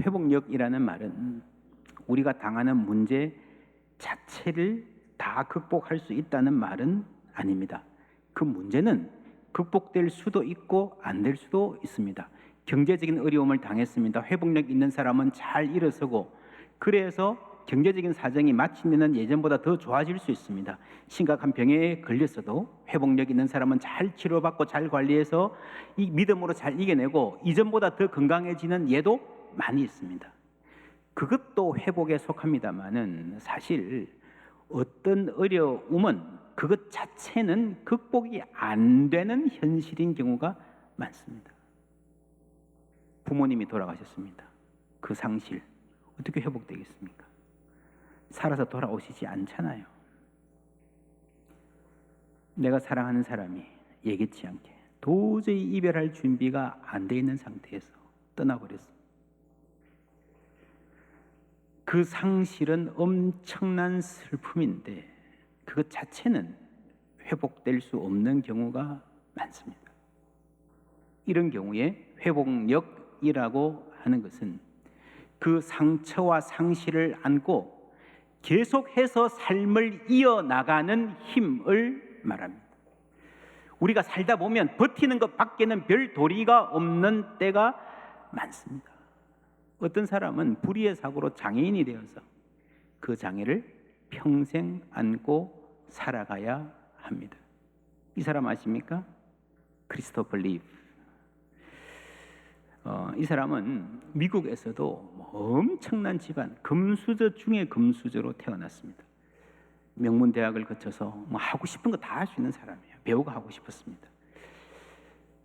회복력이라는 말은 우리가 당하는 문제 자체를 다 극복할 수 있다는 말은 아닙니다. 그 문제는 극복될 수도 있고 안 될 수도 있습니다. 경제적인 어려움을 당했습니다. 회복력 있는 사람은 잘 일어서고, 그래서 경제적인 사정이 마침내는 예전보다 더 좋아질 수 있습니다. 심각한 병에 걸렸어도 회복력 있는 사람은 잘 치료받고 잘 관리해서 이 믿음으로 잘 이겨내고 이전보다 더 건강해지는 예도 많이 있습니다. 그것도 회복에 속합니다만은 사실 어떤 어려움은 그것 자체는 극복이 안 되는 현실인 경우가 많습니다. 부모님이 돌아가셨습니다. 그 상실 어떻게 회복되겠습니까? 살아서 돌아오시지 않잖아요. 내가 사랑하는 사람이 예기치 않게 도저히 이별할 준비가 안 돼 있는 상태에서 떠나버렸습니다. 그 상실은 엄청난 슬픔인데 그것 자체는 회복될 수 없는 경우가 많습니다. 이런 경우에 회복력이라고 하는 것은 그 상처와 상실을 안고 계속해서 삶을 이어나가는 힘을 말합니다. 우리가 살다 보면 버티는 것 밖에는 별 도리가 없는 때가 많습니다. 어떤 사람은 불의의 사고로 장애인이 되어서 그 장애를 평생 안고 살아가야 합니다. 이 사람 아십니까? 크리스토퍼 리브. 이 사람은 미국에서도 엄청난 집안, 금수저 중에 금수저로 태어났습니다. 명문대학을 거쳐서 하고 싶은 거 다 할 수 있는 사람이에요. 배우가 하고 싶었습니다.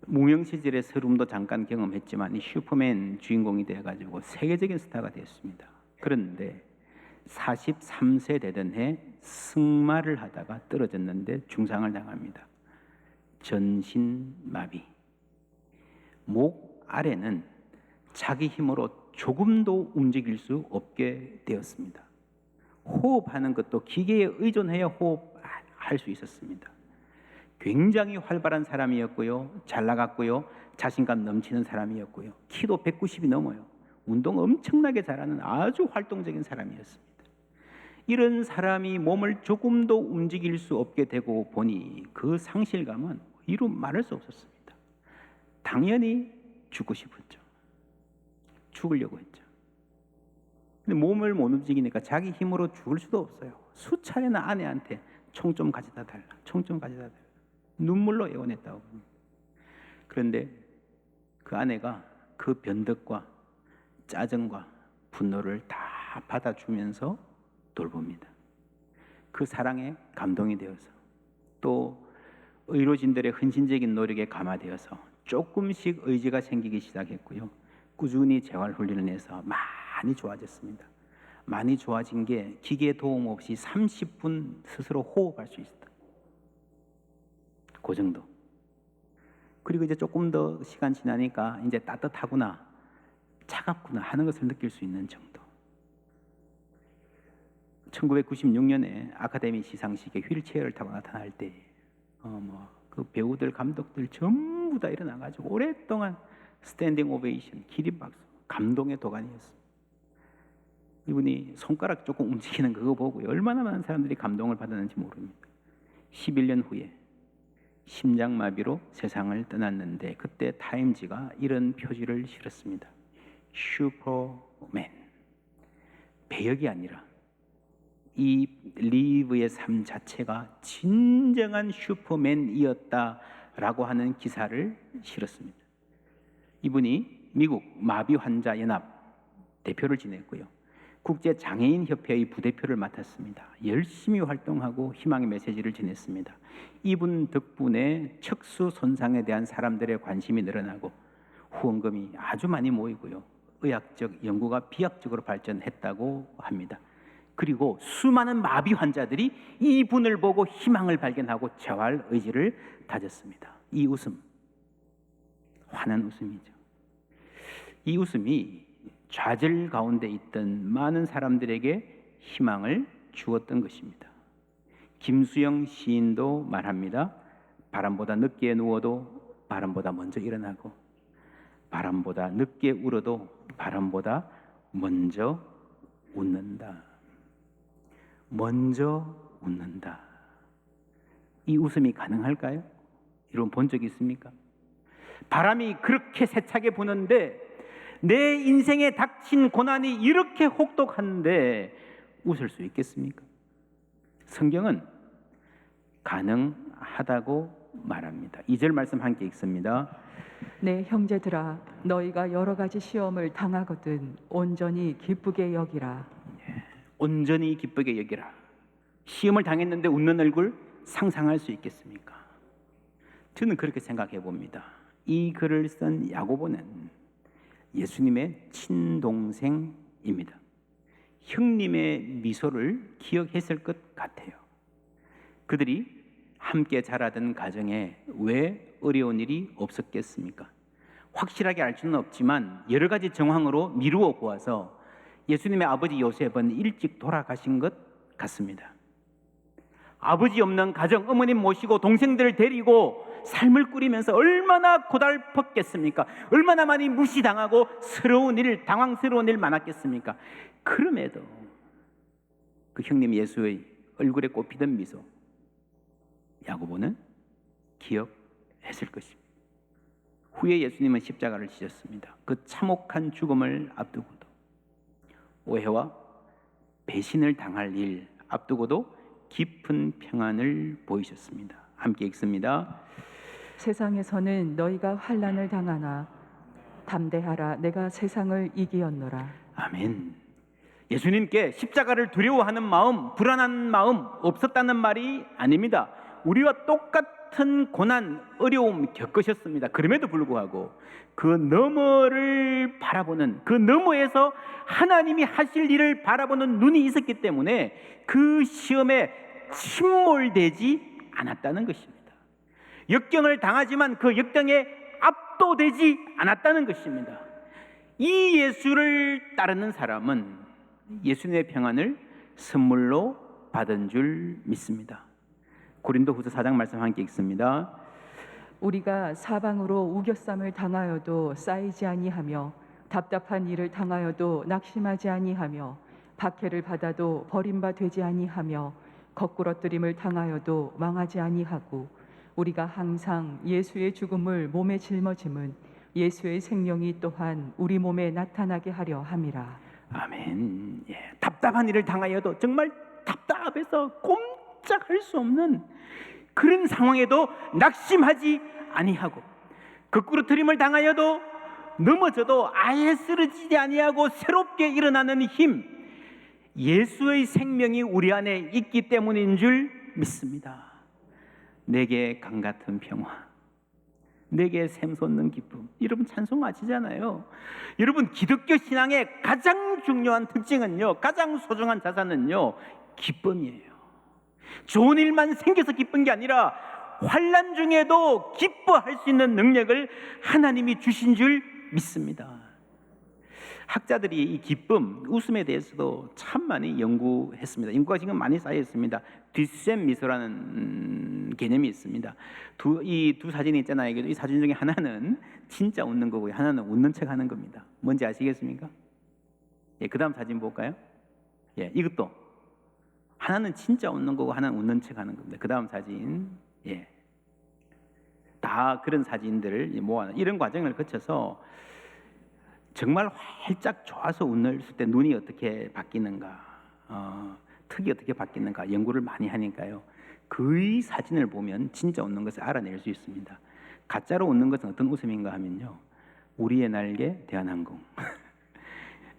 무명 시절의 서름도 잠깐 경험했지만 이 슈퍼맨 주인공이 돼가지고 세계적인 스타가 됐습니다. 그런데 43세 되던 해 승마를 하다가 떨어졌는데 중상을 당합니다. 전신마비. 목 아래는 자기 힘으로 조금도 움직일 수 없게 되었습니다. 호흡하는 것도 기계에 의존해야 호흡할 수 있었습니다. 굉장히 활발한 사람이었고요. 잘 나갔고요. 자신감 넘치는 사람이었고요. 키도 190이 넘어요. 운동 엄청나게 잘하는 아주 활동적인 사람이었습니다. 이런 사람이 몸을 조금도 움직일 수 없게 되고 보니 그 상실감은 이루 말할 수 없었습니다. 당연히 죽고 싶었죠. 죽으려고 했죠. 근데 몸을 못 움직이니까 자기 힘으로 죽을 수도 없어요. 수차례나 아내한테 총 좀 가져다 달라, 총 좀 가져다 달라, 눈물로 애원했다고 합니다. 그런데 그 아내가 그 변덕과 짜증과 분노를 다 받아주면서 돌봅니다. 그 사랑에 감동이 되어서 또 의료진들의 헌신적인 노력에 감화되어서 조금씩 의지가 생기기 시작했고요. 꾸준히 재활훈련을 해서 많이 좋아졌습니다. 많이 좋아진 게 기계 도움 없이 30분 스스로 호흡할 수 있었다. 그 정도. 그리고 이제 조금 더 시간 지나니까 이제 따뜻하구나, 차갑구나 하는 것을 느낄 수 있는 정도. 1996년에 아카데미 시상식에 휠체어를 타고 나타날 때 그 배우들, 감독들 전부 다 일어나가지고 오랫동안 스탠딩 오베이션, 기립박수, 감동의 도가니였습니다. 이분이 손가락 조금 움직이는 그거 보고 얼마나 많은 사람들이 감동을 받았는지 모릅니다. 11년 후에 심장마비로 세상을 떠났는데 그때 타임지가 이런 표지를 실었습니다. 슈퍼맨. 배역이 아니라 이 리브의 삶 자체가 진정한 슈퍼맨이었다라고 하는 기사를 실었습니다. 이분이 미국 마비환자연합 대표를 지냈고요. 국제장애인협회의 부대표를 맡았습니다. 열심히 활동하고 희망의 메시지를 전했습니다. 이분 덕분에 척수 손상에 대한 사람들의 관심이 늘어나고 후원금이 아주 많이 모이고요. 의학적 연구가 비약적으로 발전했다고 합니다. 그리고 수많은 마비 환자들이 이분을 보고 희망을 발견하고 재활 의지를 다졌습니다. 이 웃음, 환한 웃음이죠. 이 웃음이 좌절 가운데 있던 많은 사람들에게 희망을 주었던 것입니다. 김수영 시인도 말합니다. 바람보다 늦게 누워도 바람보다 먼저 일어나고, 바람보다 늦게 울어도 바람보다 먼저 웃는다. 먼저 웃는다. 이 웃음이 가능할까요? 여러분 본 적 있습니까? 바람이 그렇게 세차게 부는데 내 인생에 닥친 고난이 이렇게 혹독한데 웃을 수 있겠습니까? 성경은 가능하다고 말합니다. 2절 말씀 함께 읽습니다. 내 형제들아, 너희가 여러 가지 시험을 당하거든 온전히 기쁘게 여기라. 온전히 기쁘게 여기라. 시험을 당했는데 웃는 얼굴 상상할 수 있겠습니까? 저는 그렇게 생각해 봅니다. 이 글을 쓴 야고보는 예수님의 친동생입니다. 형님의 미소를 기억했을 것 같아요. 그들이 함께 자라던 가정에 왜 어려운 일이 없었겠습니까? 확실하게 알 수는 없지만 여러 가지 정황으로 미루어 보아서 예수님의 아버지 요셉은 일찍 돌아가신 것 같습니다. 아버지 없는 가정, 어머님 모시고 동생들을 데리고 삶을 꾸리면서 얼마나 고달팠겠습니까? 얼마나 많이 무시당하고 당황스러운 일 많았겠습니까? 그럼에도 그 형님 예수의 얼굴에 꽃피던 미소, 야고보는 기억했을 것입니다. 후에 예수님은 십자가를 지셨습니다. 그 참혹한 죽음을 앞두고도, 오해와 배신을 당할 일 앞두고도 깊은 평안을 보이셨습니다. 함께 읽습니다. 세상에서는 너희가 환난을 당하나 담대하라, 내가 세상을 이기었노라. 아멘. 예수님께 십자가를 두려워하는 마음, 불안한 마음 없었다는 말이 아닙니다. 우리와 똑같은 고난, 어려움 겪으셨습니다. 그럼에도 불구하고 그 너머를 바라보는, 그 너머에서 하나님이 하실 일을 바라보는 눈이 있었기 때문에 그 시험에 침몰되지 않았다는 것입니다. 역경을 당하지만 그 역경에 압도되지 않았다는 것입니다. 이 예수를 따르는 사람은 예수님의 평안을 선물로 받은 줄 믿습니다. 고린도후서 4장 말씀 함께 읽습니다. 우리가 사방으로 우겨쌈을 당하여도 쌓이지 아니하며 답답한 일을 당하여도 낙심하지 아니하며 박해를 받아도 버림바 되지 아니하며 거꾸러뜨림을 당하여도 망하지 아니하고 우리가 항상 예수의 죽음을 몸에 짊어짐은 예수의 생명이 또한 우리 몸에 나타나게 하려 함이라. 아멘. 예, 답답한 일을 당하여도 정말 답답해서 꼼짝할 수 없는 그런 상황에도 낙심하지 아니하고 거꾸로뜨림을 당하여도 넘어져도 아예 쓰러지지 아니하고 새롭게 일어나는 힘, 예수의 생명이 우리 안에 있기 때문인 줄 믿습니다. 내게 강 같은 평화, 내게 샘솟는 기쁨. 여러분 찬송 아시잖아요. 여러분 기독교 신앙의 가장 중요한 특징은요, 가장 소중한 자산은요, 기쁨이에요. 좋은 일만 생겨서 기쁜 게 아니라 환난 중에도 기뻐할 수 있는 능력을 하나님이 주신 줄 믿습니다. 학자들이 이 기쁨, 웃음에 대해서도 참 많이 연구했습니다. 연구가 지금 많이 쌓여 있습니다. 뒷셈 미소라는 개념이 있습니다. 이 두 사진이 있잖아요. 이 사진 중에 하나는 진짜 웃는 거고요, 하나는 웃는 척 하는 겁니다. 뭔지 아시겠습니까? 예, 그 다음 사진 볼까요? 예, 이것도 하나는 진짜 웃는 거고 하나는 웃는 척 하는 겁니다. 그 다음 사진, 예, 다 그런 사진들을 모아 이런 과정을 거쳐서 정말 활짝 좋아서 웃을 때 눈이 어떻게 바뀌는가, 턱이 어떻게 바뀌는가 연구를 많이 하니까요. 그 사진을 보면 진짜 웃는 것을 알아낼 수 있습니다. 가짜로 웃는 것은 어떤 웃음인가 하면요, 우리의 날개 대한항공.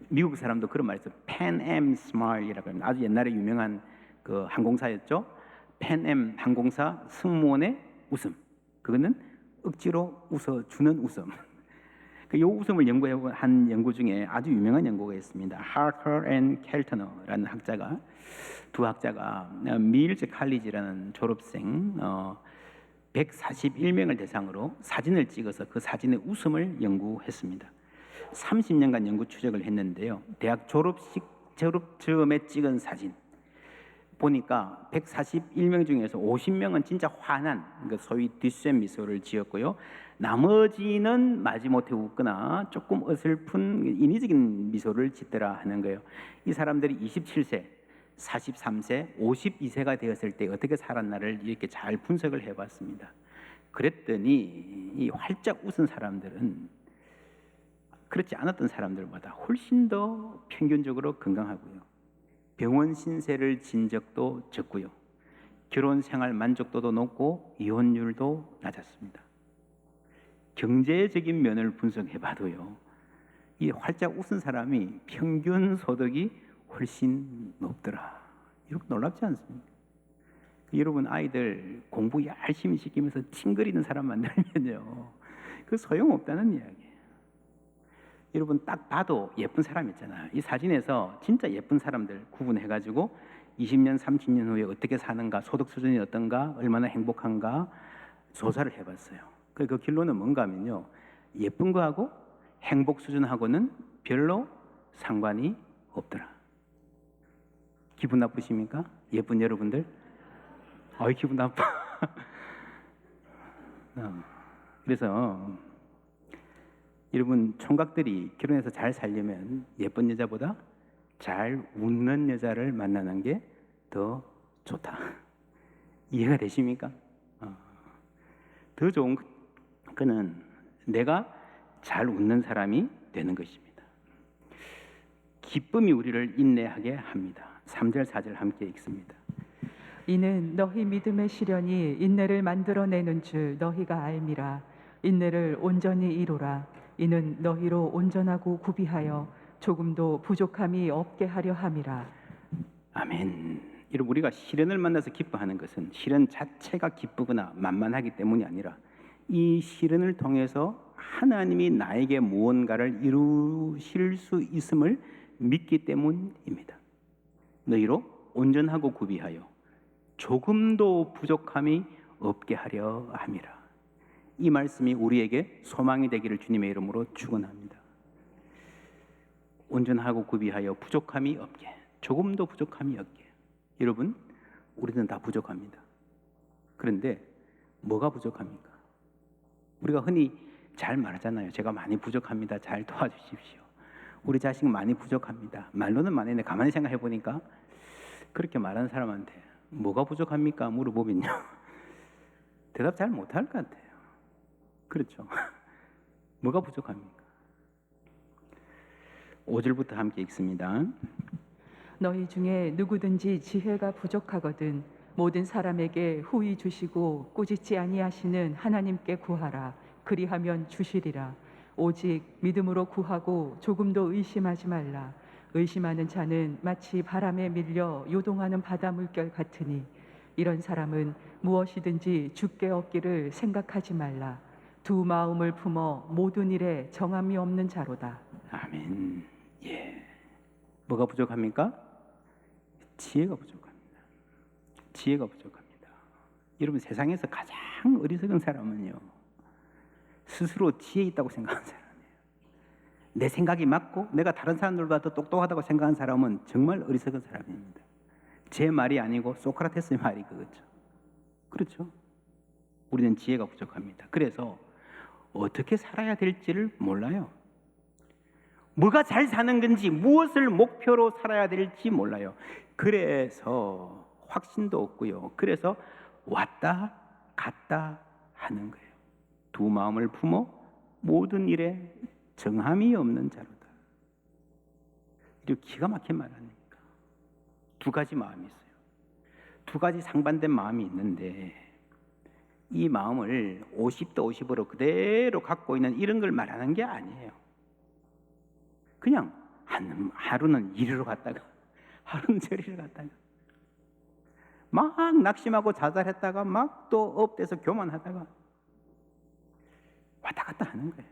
미국 사람도 그런 말 있어요. Pan Am Smile이라고 합니다. 아주 옛날에 유명한 그 항공사였죠. Pan Am 항공사 승무원의 웃음. 그거는 억지로 웃어주는 웃음. 이 웃음을 연구한 연구 중에 아주 유명한 연구가 있습니다. 하커 앤 켈터너라는 두 학자가 밀즈 칼리지라는 졸업생 141명을 대상으로 사진을 찍어서 그 사진의 웃음을 연구했습니다. 30년간 연구 추적을 했는데요. 대학 졸업 즈음에 찍은 사진 보니까 141명 중에서 50명은 진짜 화난 그 소위 뒷셈 미소를 지었고요. 나머지는 마지못해 웃거나 조금 어설픈 인위적인 미소를 짓더라 하는 거예요. 이 사람들이 27세, 43세, 52세가 되었을 때 어떻게 살았나를 이렇게 잘 분석을 해봤습니다. 그랬더니 이 활짝 웃은 사람들은 그렇지 않았던 사람들보다 훨씬 더 평균적으로 건강하고요. 병원 신세를 진 적도 적고요. 결혼 생활 만족도도 높고 이혼율도 낮았습니다. 경제적인 면을 분석해 봐도요. 이 활짝 웃은 사람이 평균 소득이 훨씬 높더라. 이렇게 놀랍지 않습니까? 여러분 아이들 공부 열심히 시키면서 찡그리는 사람 만나면요. 그 소용없다는 이야기예요. 여러분 딱 봐도 예쁜 사람 있잖아요. 이 사진에서 진짜 예쁜 사람들 구분해가지고 20년, 30년 후에 어떻게 사는가, 소득 수준이 어떤가, 얼마나 행복한가 조사를 해봤어요. 그 결론은 뭔가 하면요. 예쁜 거하고 행복 수준하고는 별로 상관이 없더라. 기분 나쁘십니까? 예쁜 여러분들? 아이 기분 나빠. 그래서 여러분 총각들이 결혼해서 잘 살려면 예쁜 여자보다 잘 웃는 여자를 만나는 게 더 좋다. 이해가 되십니까? 더 좋은 거는 내가 잘 웃는 사람이 되는 것입니다. 기쁨이 우리를 인내하게 합니다. 3절 4절 함께 읽습니다. 이는 너희 믿음의 시련이 인내를 만들어내는 줄 너희가 알미라. 인내를 온전히 이루라. 이는 너희로 온전하고 구비하여 조금도 부족함이 없게 하려 함이라. 아멘. 여러분 우리가 시련을 만나서 기뻐하는 것은 시련 자체가 기쁘거나 만만하기 때문이 아니라 이 시련을 통해서 하나님이 나에게 무언가를 이루실 수 있음을 믿기 때문입니다. 너희로 온전하고 구비하여 조금도 부족함이 없게 하려 함이라. 이 말씀이 우리에게 소망이 되기를 주님의 이름으로 축원합니다. 온전하고 구비하여 부족함이 없게, 조금도 부족함이 없게. 여러분, 우리는 다 부족합니다. 그런데 뭐가 부족합니까? 우리가 흔히 잘 말하잖아요. 제가 많이 부족합니다. 잘 도와주십시오. 우리 자식 많이 부족합니다. 말로는 많은데 가만히 생각해 보니까 그렇게 말하는 사람한테 뭐가 부족합니까? 물어보면요. 대답 잘 못할 것 같아요. 그렇죠? 뭐가 부족합니까? 5절부터 함께 읽습니다. 너희 중에 누구든지 지혜가 부족하거든 모든 사람에게 후히 주시고 꾸짖지 아니하시는 하나님께 구하라. 그리하면 주시리라. 오직 믿음으로 구하고 조금도 의심하지 말라. 의심하는 자는 마치 바람에 밀려 요동하는 바다 물결 같으니 이런 사람은 무엇이든지 주께 얻기를 생각하지 말라. 두 마음을 품어 모든 일에 정함이 없는 자로다. 아멘. 예. 뭐가 부족합니까? 지혜가 부족합니다. 지혜가 부족합니다. 여러분 세상에서 가장 어리석은 사람은요. 스스로 지혜 있다고 생각하는 사람이에요. 내 생각이 맞고 내가 다른 사람들보다 더 똑똑하다고 생각하는 사람은 정말 어리석은 사람입니다. 제 말이 아니고 소크라테스의 말이 그거죠. 그렇죠? 우리는 지혜가 부족합니다. 그래서 어떻게 살아야 될지를 몰라요. 뭐가 잘 사는 건지 무엇을 목표로 살아야 될지 몰라요. 그래서 확신도 없고요. 그래서 왔다 갔다 하는 거예요. 두 마음을 품어 모든 일에 정함이 없는 자로다. 이렇게 기가 막힌 말 아닙니까? 두 가지 마음이 있어요. 두 가지 상반된 마음이 있는데 이 마음을 50대 50으로 그대로 갖고 있는 이런 걸 말하는 게 아니에요. 그냥 하루는 이리로 갔다가 하루는 저리로 갔다가 막 낙심하고 자살했다가 막 또 업돼서 교만하다가 왔다 갔다 하는 거예요.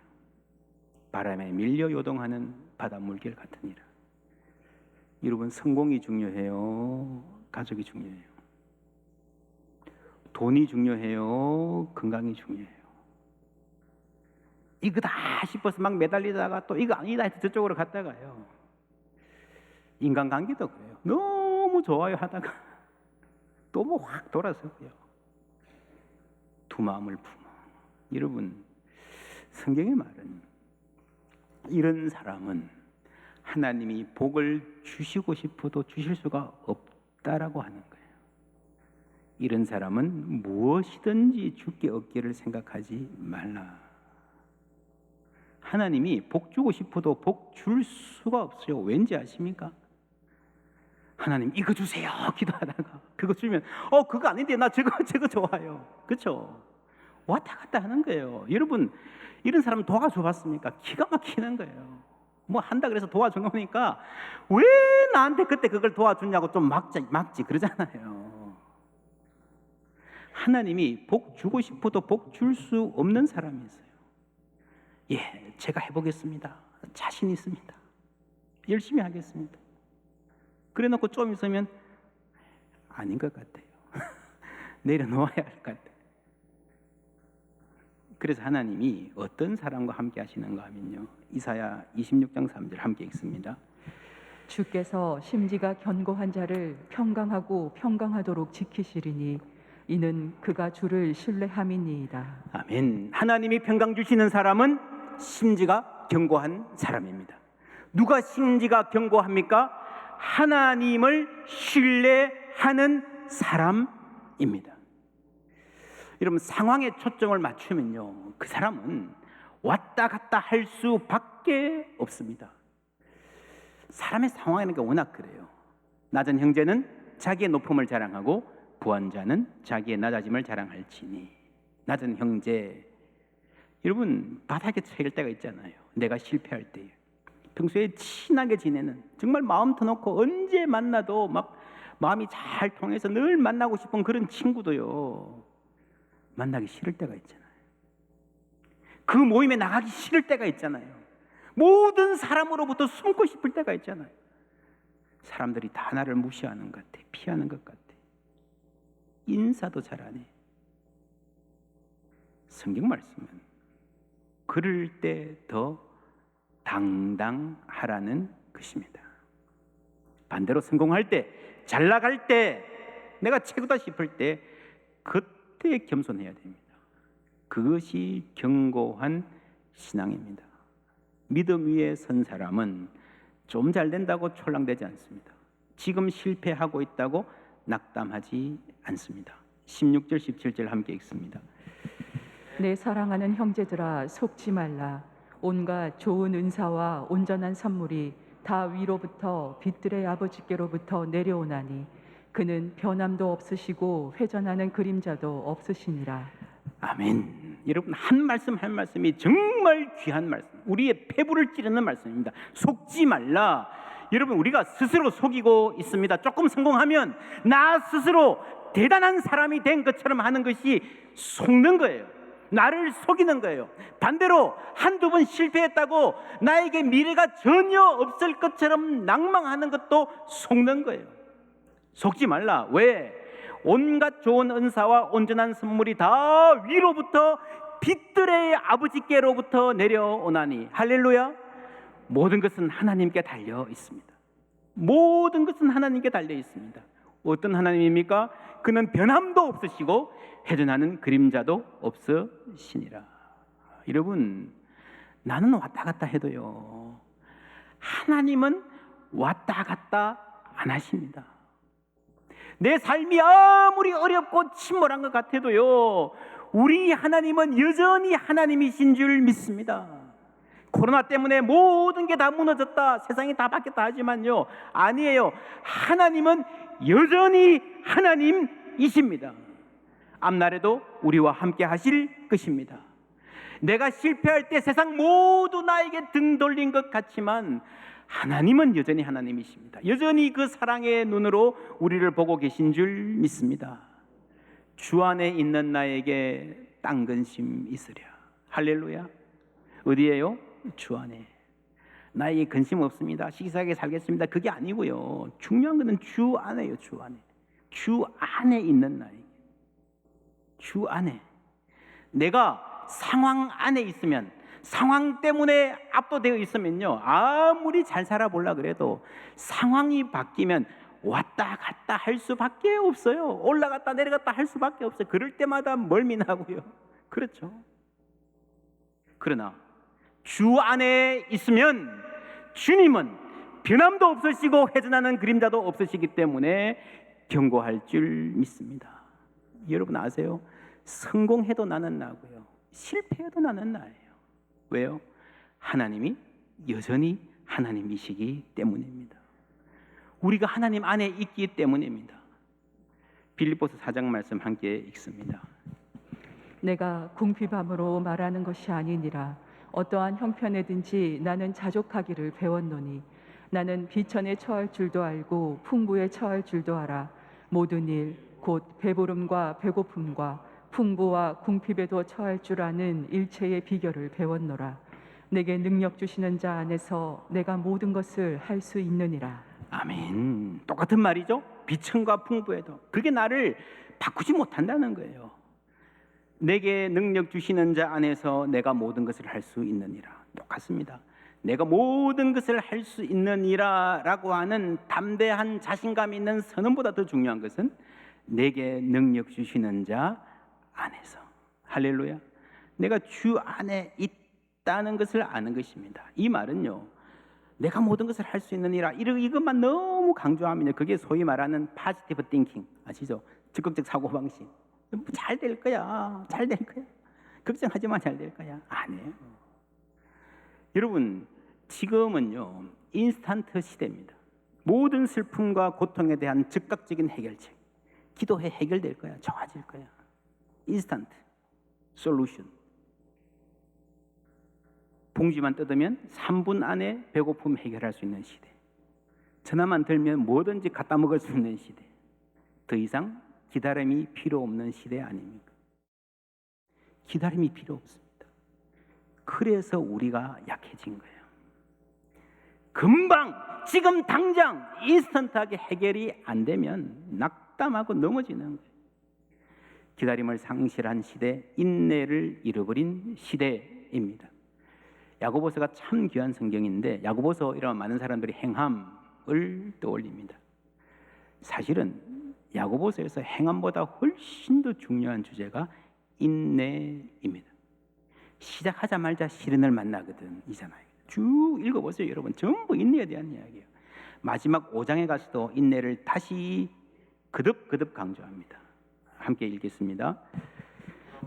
바람에 밀려 요동하는 바다 물결 같으니라. 여러분 성공이 중요해요? 가족이 중요해요? 돈이 중요해요? 건강이 중요해요? 이거다 싶어서 막 매달리다가 또 이거 아니다 해서 저쪽으로 갔다가요. 인간관계도 그래요. 너무 좋아요 하다가 또 뭐 확 돌아서고요. 두 마음을 품어. 여러분, 성경의 말은 이런 사람은 하나님이 복을 주시고 싶어도 주실 수가 없다라고 하는 거예요. 이런 사람은 무엇이든지 주께 얻기를 생각하지 말라. 하나님이 복 주고 싶어도 복 줄 수가 없어요. 왠지 아십니까? 하나님 이거 주세요 기도하다가 그거 주면 그거 아닌데 나 저거 좋아요. 그렇죠? 왔다 갔다 하는 거예요. 여러분, 이런 사람 도와줘 봤습니까? 기가 막히는 거예요. 뭐 한다 그래서 도와준 거니까 왜 나한테 그때 그걸 도와주냐고 좀 막지 그러잖아요. 하나님이 복 주고 싶어도 복 줄 수 없는 사람이 있어요. 예, 제가 해보겠습니다. 자신 있습니다. 열심히 하겠습니다. 그래 놓고 좀 있으면 아닌 것 같아요. 내려놓아야 할 것 같아요. 그래서 하나님이 어떤 사람과 함께 하시는가 하면요, 이사야 26장 3절 함께 읽습니다. 주께서 심지가 견고한 자를 평강하고 평강하도록 지키시리니 이는 그가 주를 신뢰함이니이다. 아멘. 하나님이 평강 주시는 사람은 심지가 견고한 사람입니다. 누가 심지가 견고합니까? 하나님을 신뢰하는 사람입니다. 여러분, 상황에 초점을 맞추면요, 그 사람은 왔다 갔다 할 수밖에 없습니다. 사람의 상황이라는 게 워낙 그래요. 낮은 형제는 자기의 높음을 자랑하고 부한 자는 자기의 낮아짐을 자랑할지니. 낮은 형제, 여러분 바닥에 처할 때가 있잖아요. 내가 실패할 때 평소에 친하게 지내는, 정말 마음 터놓고 언제 만나도 막 마음이 잘 통해서 늘 만나고 싶은 그런 친구도요, 만나기 싫을 때가 있잖아요. 그 모임에 나가기 싫을 때가 있잖아요. 모든 사람으로부터 숨고 싶을 때가 있잖아요. 사람들이 다 나를 무시하는 것 같아, 피하는 것 같아, 인사도 잘 안 해. 성경 말씀은 그럴 때 더 당당하라는 것입니다. 반대로 성공할 때, 잘 나갈 때, 내가 최고다 싶을 때 그때 겸손해야 됩니다. 그것이 견고한 신앙입니다. 믿음 위에 선 사람은 좀 잘 된다고 촐랑대지 않습니다. 지금 실패하고 있다고 낙담하지 않습니다. 16절 17절 함께 읽습니다. 내 사랑하는 형제들아, 속지 말라. 온갖 좋은 은사와 온전한 선물이 다 위로부터 빛들의 아버지께로부터 내려오나니 그는 변함도 없으시고 회전하는 그림자도 없으시니라. 아멘. 여러분, 한 말씀 한 말씀이 정말 귀한 말씀, 우리의 폐부를 찌르는 말씀입니다. 속지 말라. 여러분, 우리가 스스로 속이고 있습니다. 조금 성공하면 나 스스로 대단한 사람이 된 것처럼 하는 것이 속는 거예요. 나를 속이는 거예요. 반대로 한두 번 실패했다고 나에게 미래가 전혀 없을 것처럼 낭망하는 것도 속는 거예요. 속지 말라. 왜? 온갖 좋은 은사와 온전한 선물이 다 위로부터 빛들의 아버지께로부터 내려오나니. 할렐루야. 모든 것은 하나님께 달려 있습니다. 모든 것은 하나님께 달려 있습니다. 어떤 하나님입니까? 그는 변함도 없으시고 회전하는 그림자도 없으시니라. 여러분, 나는 왔다 갔다 해도요, 하나님은 왔다 갔다 안 하십니다. 내 삶이 아무리 어렵고 침몰한 것 같아도요, 우리 하나님은 여전히 하나님이신 줄 믿습니다. 코로나 때문에 모든 게 다 무너졌다, 세상이 다 바뀌었다 하지만요, 아니에요. 하나님은 여전히 하나님이십니다. 앞날에도 우리와 함께 하실 것입니다. 내가 실패할 때 세상 모두 나에게 등 돌린 것 같지만 하나님은 여전히 하나님이십니다. 여전히 그 사랑의 눈으로 우리를 보고 계신 줄 믿습니다. 주 안에 있는 나에게 딴 근심 있으랴. 할렐루야. 어디에요? 주 안에. 나에게 근심 없습니다, 시기하게 살겠습니다, 그게 아니고요, 중요한 것은 주 안에요. 주 안에. 주 안에 있는 나에게. 주 안에. 내가 상황 안에 있으면, 상황 때문에 압도되어 있으면요, 아무리 잘 살아보려 그래도 상황이 바뀌면 왔다 갔다 할 수밖에 없어요. 올라갔다 내려갔다 할 수밖에 없어요. 그럴 때마다 멀미나고요. 그렇죠. 그러나 주 안에 있으면 주님은 변함도 없으시고 회전하는 그림자도 없으시기 때문에 견고할 줄 믿습니다. 여러분 아세요? 성공해도 나는 나고요, 실패해도 나는 나예요. 왜요? 하나님이 여전히 하나님이시기 때문입니다. 우리가 하나님 안에 있기 때문입니다. 빌립보서 4장 말씀 함께 읽습니다. 내가 궁핍함으로 말하는 것이 아니니라. 어떠한 형편에든지 나는 자족하기를 배웠노니 나는 비천에 처할 줄도 알고 풍부에 처할 줄도 알아. 모든 일 곧 배부름과 배고픔과 풍부와 궁핍에도 처할 줄 아는 일체의 비결을 배웠노라. 내게 능력 주시는 자 안에서 내가 모든 것을 할 수 있느니라. 아멘. 똑같은 말이죠. 비천과 풍부에도. 그게 나를 바꾸지 못한다는 거예요. 내게 능력 주시는 자 안에서 내가 모든 것을 할 수 있느니라. 똑같습니다. 내가 모든 것을 할 수 있느니라 라고 하는 담대한 자신감 있는 선언보다 더 중요한 것은 내게 능력 주시는 자 안에서. 할렐루야. 내가 주 안에 있다는 것을 아는 것입니다. 이 말은요, 내가 모든 것을 할 수 있느니라 이것만 너무 강조하면요, 그게 소위 말하는 포지티브 띵킹 아시죠? 적극적 사고방식. 잘 될 거야, 잘 될 거야, 걱정하지 마, 잘 될 거야. 아니에요. 여러분, 지금은요 인스턴트 시대입니다. 모든 슬픔과 고통에 대한 즉각적인 해결책, 기도해 해결될 거야, 좋아질 거야. 인스턴트 솔루션. 봉지만 뜯으면 3분 안에 배고픔 해결할 수 있는 시대. 전화만 들면 뭐든지 갖다 먹을 수 있는 시대. 더 이상 기다림이 필요 없는 시대 아닙니까? 기다림이 필요 없습니다. 그래서 우리가 약해진 거예요. 금방 지금 당장 인스턴트하게 해결이 안 되면 낙담하고 넘어지는 거예요. 기다림을 상실한 시대, 인내를 잃어버린 시대입니다. 야고보서가 참 귀한 성경인데, 야고보서 이런 많은 사람들이 행함을 떠올립니다. 사실은 야고보서에서 행함보다 훨씬 더 중요한 주제가 인내입니다. 시작하자마자 시련을 만나거든 이잖아요. 쭉 읽어보세요. 여러분, 전부 인내에 대한 이야기예요. 마지막 5장에 가서도 인내를 다시 거듭 강조합니다. 함께 읽겠습니다.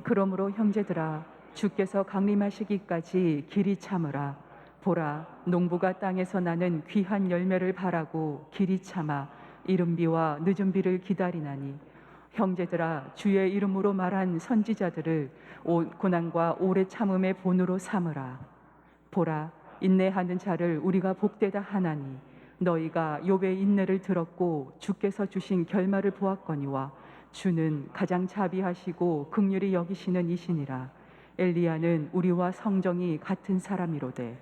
그러므로 형제들아, 주께서 강림하시기까지 길이 참으라. 보라, 농부가 땅에서 나는 귀한 열매를 바라고 길이 참아 이른 비와 늦은 비를 기다리나니, 형제들아, 주의 이름으로 말한 선지자들을 고난과 오래 참음의 본으로 삼으라. 보라, 인내하는 자를 우리가 복되다 하나니 너희가 욥의 인내를 들었고 주께서 주신 결말을 보았거니와 주는 가장 자비하시고 긍휼히 여기시는 이시니라. 엘리야는 우리와 성정이 같은 사람이로되.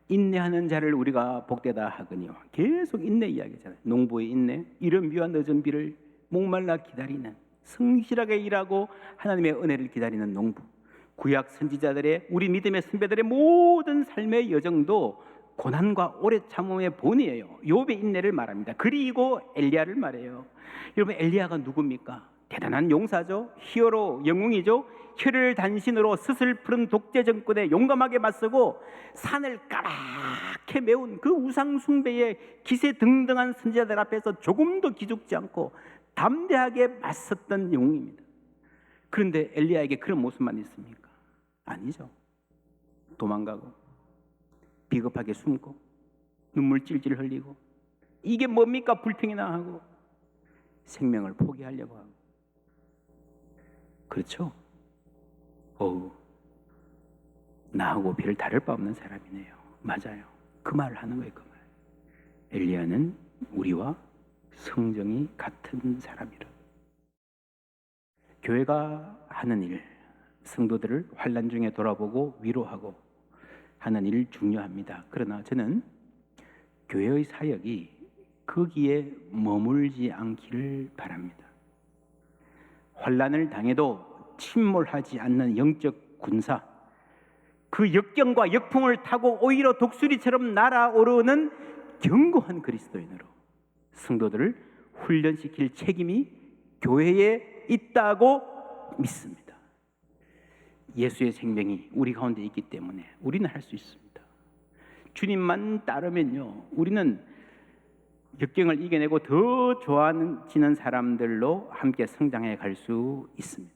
인내하는 자를 우리가 복되다 하거니와. 계속 인내 이야기잖아요. 농부의 인내, 이른 비와 늦은 비를 목말라 기다리는, 성실하게 일하고 하나님의 은혜를 기다리는 농부. 구약 선지자들의, 우리 믿음의 선배들의 모든 삶의 여정도 고난과 오래 참음의 본이에요. 욥의 인내를 말합니다. 그리고 엘리야를 말해요. 여러분, 엘리야가 누굽니까? 대단한 용사죠. 히어로, 영웅이죠. 혀를 단신으로 스슬 푸른 독재 정권에 용감하게 맞서고 산을 까맣게 메운 그 우상 숭배의 기세등등한 선지자들 앞에서 조금도 기죽지 않고 담대하게 맞섰던 영웅입니다. 그런데 엘리야에게 그런 모습만 있습니까? 아니죠. 도망가고 비겁하게 숨고 눈물 찔찔 흘리고, 이게 뭡니까? 불평이나 하고 생명을 포기하려고 하고. 그렇죠? 나하고 별 다를 바 없는 사람이네요. 맞아요. 그 말을 하는 거예요. 그 말. 엘리야는 우리와 성정이 같은 사람이라. 교회가 하는 일, 성도들을 환난 중에 돌아보고 위로하고 하는 일 중요합니다. 그러나 저는 교회의 사역이 거기에 머물지 않기를 바랍니다. 환난을 당해도 침몰하지 않는 영적 군사, 그 역경과 역풍을 타고 오히려 독수리처럼 날아오르는 견고한 그리스도인으로 성도들을 훈련시킬 책임이 교회에 있다고 믿습니다. 예수의 생명이 우리 가운데 있기 때문에 우리는 할 수 있습니다. 주님만 따르면요, 우리는 역경을 이겨내고 더 좋아지는 사람들로 함께 성장해 갈 수 있습니다.